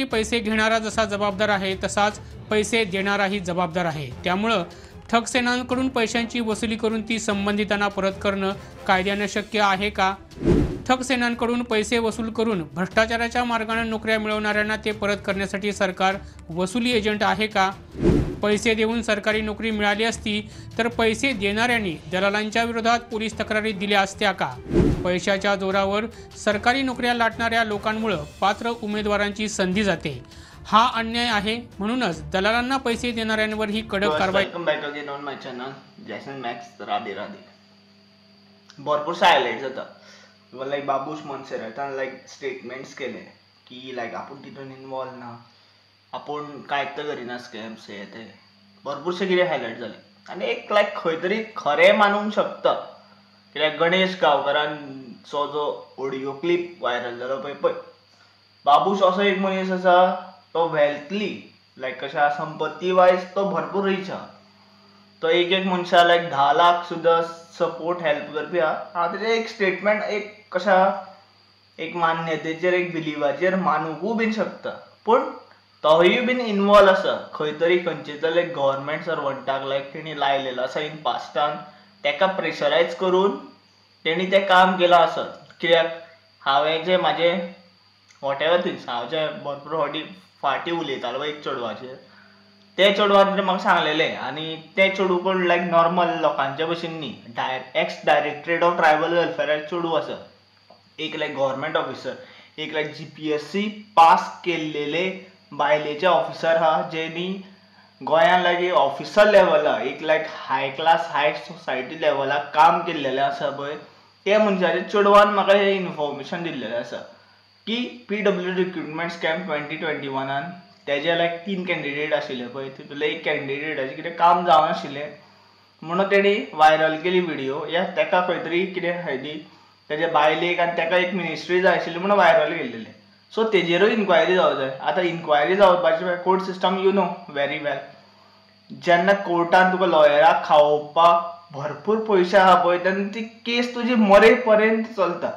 पैशांसाठी पैसे घेणारा जसा जबाबदार आहे तसाच पैसे देणाराही जबाबदार आहे। त्यामुळं ठगसेनांकडून पैशांची वसुली करून ती संबंधितांना परत करणं कायद्यानं शक्य आहे का? ठगसेनांकडून पैसे वसूल करून भ्रष्टाचाराच्या मार्गाने नोकऱ्या मिळवणाऱ्यांना ते परत करण्यासाठी सरकार वसुली एजंट आहे का? पैसे देऊन सरकारी नोकरी मिळाली असती तर पैसे देणाऱ्यांनी दलालांच्या विरोधात पोलीस तक्रारी दिल्या असत्या का? पैशाच्या जोरावर सरकारी नोकऱ्या लाटणाऱ्या लोकांमुळे पात्र उमेदवारांची संधी जाते। हा अन्याय आहे। म्हणूनच दलालांना पैसे देणाऱ्यांवर ही कडक कारवाई। Welcome back again on my channel Jason max Radhe Radhe. भरपूरशा हायलाइट जाता लाईक बाबूश मनसेरान लाईक स्टेटमेंट्स केले की लाईक आपण तिथून इन्वॉल्व ना, आपण काय तर करिना स्कॅम्स हे ते भरपूरशे कितें हायलाइट जाले। आनी एक लाईक खंय तरी खरें मानूंक शकता कित्याक गणेश गांवकारांचो जो ऑडियो क्लिप व्हायरल जालो पळय बाबूश असो एक मनीस आसा तो वेल्थली लाईक कशा संपत्ती वायज तो भरपूर रीच आहा। तो एक मनशा लाईक 10 लाख सुद्धा सपोर्ट हेल्प करपी आहा। हांव तेजें एक स्टेटमेंट एक कशा एक मान्यतेचेर एक बिलिवाचेर मानूंकूय बीन शकता, पूण तोय बीन इन्वॉल्व आसा खंय तरी खंयचे तरी लायक गव्हर्मेंट सर्वंटाक लायक तेणी लायलेलो आसा इन पास्टान, तेका प्रेशरायज करून तेणी तें काम केलां आसत। कित्याक हांवें जे म्हाजें वॉटेवर थिंग्स हांव जे भरपूर फाटी उलयतालो एक चेडवाचेर, ते चेडवान म्हाका सांगलेलें आनी तें चेडूं कोण लायक नॉर्मल लोकांचे भशेन न्ही, x directorate of tribal welfare चेडूं आसा, एक लायक गव्हर्मेंट ऑफिसर, एक लायक GPSC पास केल्लेले बायलेचे ऑफिसर आहा जेनी गोंयान लायक ऑफिसर लेवला एक लायक हाय क्लास हाय सोसायटी लेवलाक काम केल्लेलें आसा पळय, त्या मनशाच्या चेडवान म्हाका हें इन्फॉर्मेशन दिल्लेलें आसा की PW रिक्रुटमेंट स्कॅम 2021 तेजे लायक 3 कॅन्डिडेट आशिल्ले पळय, तितूंतले एक कॅन्डिडेटाचें कितें काम जावनाशिल्लें म्हणून तेणी व्हायरल केली व्हिडिओ। या तेका खंय तरी कितें हायली तेजे बायलेक आनी तेका एक मिनिस्ट्री जाय आशिल्ली म्हणून व्हायरल केल्लेलें। सो तेजेरूय इन्क्वायरी जावंक जाय। आतां इन्क्वायरी जावपाची court system you know very well, जेन्ना कोर्टान तुका लॉयराक खावोवपाक भरपूर पयशे आहा पळय तेन्ना ती केस तुजी मरे पर्यंत चलता।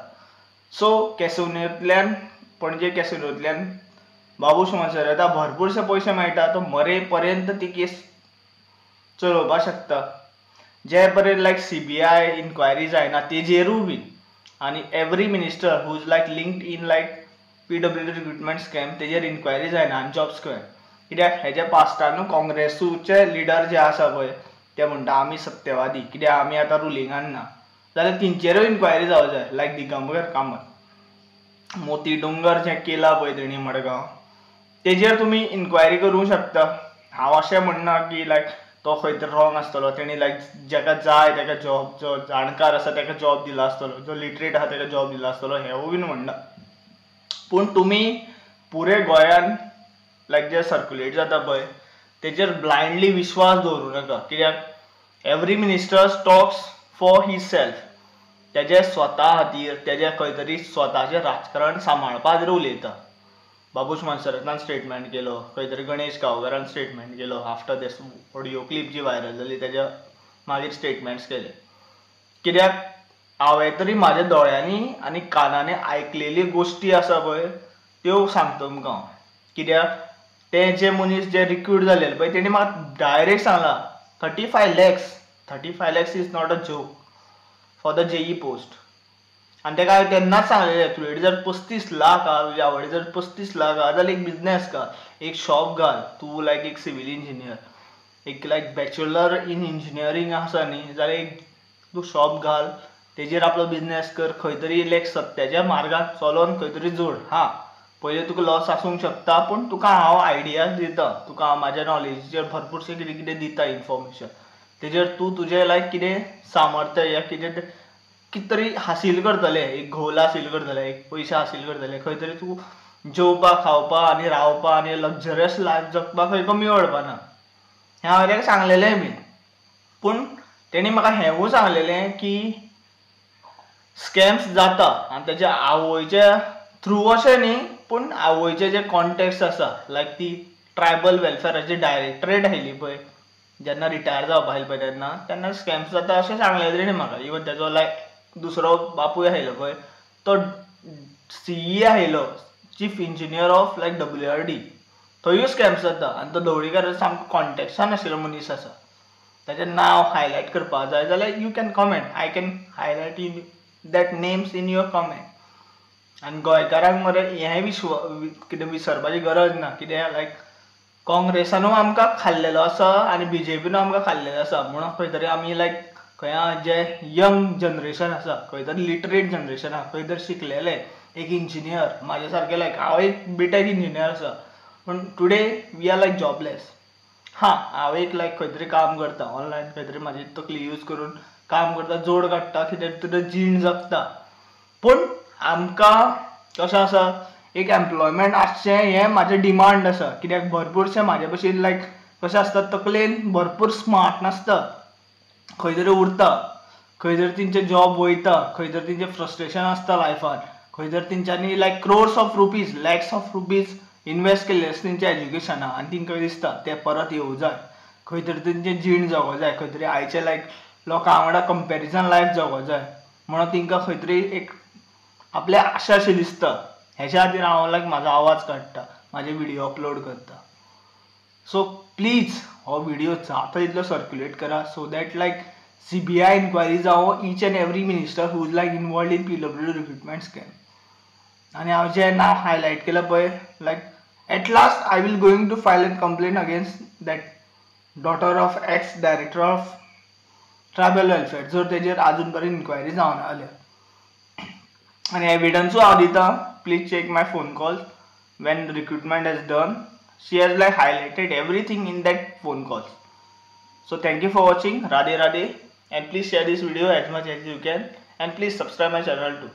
सो केसुनींतल्यान पणजे केसुनींतल्यान बाबूश मनसर येता भरपूरशे पयशे मेळटा, तो मरे पर्यंत ती केस चलोवपाक शकता। जे पर्यंत लायक CBI इन्क्वायरी जायना तेजेरूय बीन, आनी every minister who is like linked in like PW recruitment scam तेजेर इन्क्वायरी जायना आनी जॉब स्क्वेअर। कित्याक हेजे पास्टानू काँग्रेसूचे लिडर जे आसा पळय ते म्हणटा आमी सत्यवादी, कित्याक आमी आतां रुलिंगान ना, जाल्यार तेंचेरूय इन्क्वायरी जावंक जाय। लायक दिगंबर कामत, मोती डोंगर जें केलां पळय तेणी मडगांव, तेजेर तुमी इन्क्वायरी करूंक शकता। हांव अशें म्हणना की लायक तो खंय तरी रॉंग आसतलो, तेणी लायक जेका जाय तेका जॉब, जो जाणकार आसा तेका जॉब दिलो आसतलो, जो लिटरेट आहा तेका जॉब दिलो आसतलो हेंवूय बीन म्हणना, पूण तुमी पुरे गोंयान लायक जे सर्क्युलेट जाता पळय तेजेर ब्लायंडली विश्वास दवरूं नाका। कित्याक every minister talks for his self, तेजे स्वता खातीर तेजे खंय तरी स्वताचें राजकारण सांबाळपा खातीर उलयता। बाबूश मनसरान स्टेटमेंट केलो, खंय तरी गणेश गांवकारान स्टेटमेंट केलो, आफ्टर दीस ऑडियो क्लिप जी व्हायरल जाली तेज्या मागीर स्टेटमेंट्स केले। कित्याक हांवें तरी म्हाज्या दोळ्यांनी आनी कानांनी आयकलेली गोश्टी आसा पळय त्यो सांगता तुमकां हांव। कित्याक ते जे मनीस जे रिक्रूट जालेले पळय तेणी म्हाका डायरेक्ट सांगलां 35 lakhs is not a joke for the JE post. आनी तेका हांवें तेन्नाच सांगलेलें तुजे जर 35 लाख आहा, तुज्या आवडी जर 35 लाख आहा जाल्यार एक बिजनेस घाल, एक शॉप घाल, तूं लायक एक सिवील इंजिनियर, एक लायक बॅचलर इन इंजिनियरींग आसा न्ही जाल्यार एक तूं शॉप घाल, तेजेर आपलो बिजनेस कर, खंय तरी लायक सत्याच्या मार्गान चलोन खंय तरी जोड। हां पयलीं तुका लॉस आसूंक शकता, पूण तुका हांव आयडियाज दिता, तुका हांव म्हाज्या नॉलेजीचेर भरपूरशें कितें कितें दिता इन्फॉर्मेशन, तेजेर तूं तुजें लायक कितें सामर्थ्य या कितें तरी हासील करतलें, एक घोल हासील करतलें, एक पयशे हासील करतलें, खंय तरी तूं जेवपाक खावपाक आनी रावपाक आनी लग्जरियस लायफ जगपाक खंय कमी पडपा ना। हें हांवें तेका सांगलेलें बीन, पूण तेणी म्हाका हेंवूय सांगलेलें की स्कॅम्स जाता आनी तेच्या आवयच्या थ्रू अशें न्ही, पूण आवयचे जे कॉन्टेक्ट्स आसा लायक ती ट्रायबल वेलफेअराची डायरेक्टरेट आयली पळय जेन्ना रिटायर जावपा आयली पळय तेन्ना स्कॅम्स जाता अशें सांगलेलें तेणी म्हाका। इवन तेजो लायक दुसरो बापूय आयलो पळय तो CE आयलो chief engineer of like WRD. थंयूय स्कॅम्स जाता आनी तो ढवळीकार सामको कॉन्टेक्सान आशिल्लो मनीस आसा. ताचें नांव हायलायट करपाक जाय जाल्यार you can comment. I can highlight in that names in your comment. आनी गोंयकारांक मरे हें कितें विसरपाची गरज ना. कित्याक लायक काँग्रेसानूय आमकां खाल्लेलो आसा आनी BJPनूय आमकां खाल्लेलो आसा. म्हणून खंय तरी आमी लायक खंय जे यंग जनरेशन आसा, खंय तरी लिटरेट जनरेशन आसा, खंय तरी शिकलेले, एक इंजिनियर म्हाजे सारके लायक हांव एक बीटेक इंजिनियर आसा, पूण today we are like jobless. हांव एक लायक खंय तरी काम करता ऑनलायन, खंय तरी म्हाजी तकली यूज करून काम करता, जोड काडटा, कितें तरी जीण जगता. पूण आमकां कशें आसा, एक एम्प्लॉयमेंट आसचें हें म्हाजें डिमांड आसा. कित्याक भरपूरशे म्हाजे भशेन लायक कशें आसता, तकलेन भरपूर स्मार्ट नासता, खंय तरी उरता, खंय तरी तेंचें जॉब वयता, खंय तरी तेंचें फ्रस्ट्रेशन आसता लायफान, खंय तरी तेंच्यांनी like crores of rupees, lakhs of rupees invest केल्ले आसता तेंच्या एज्युकेशनाक आनी तेंकां दिसता ते परत येवं जाय, खंय तरी तेंचें जीण जगों जाय, खंय तरी आयचे लायक लोकां वांगडा कंपॅरिजन लायफ जगों जाय. म्हणून तेंकां खंय तरी एक आपल्या आशा अशी दिसता. हेच्या खातीर हांव लायक म्हाजो आवाज काडटा, म्हाजे व्हिडिओ अपलोड करता. सो प्लीज हो व्हिडिओ जाता तितलो सर्क्युलेट करा, so that like CBI inquiry जावं each and every minister who is like involved in PWD recruitment scam. आनी हांव जें नांव हायलायट केलां पळय, like at last I will going to file an complaint against that daughter of ex director of tribal welfare, जर तेजेर आजून पर्यंत इन्क्वायरी जावना जाल्यार. आनी एविडन्सूय हांव दितां. Please check my phone calls when recruitment is done. She has like highlighted everything in that phone calls. So thank you for watching. Radhe Radhe, and please share this video as much as you can, and please subscribe my channel too.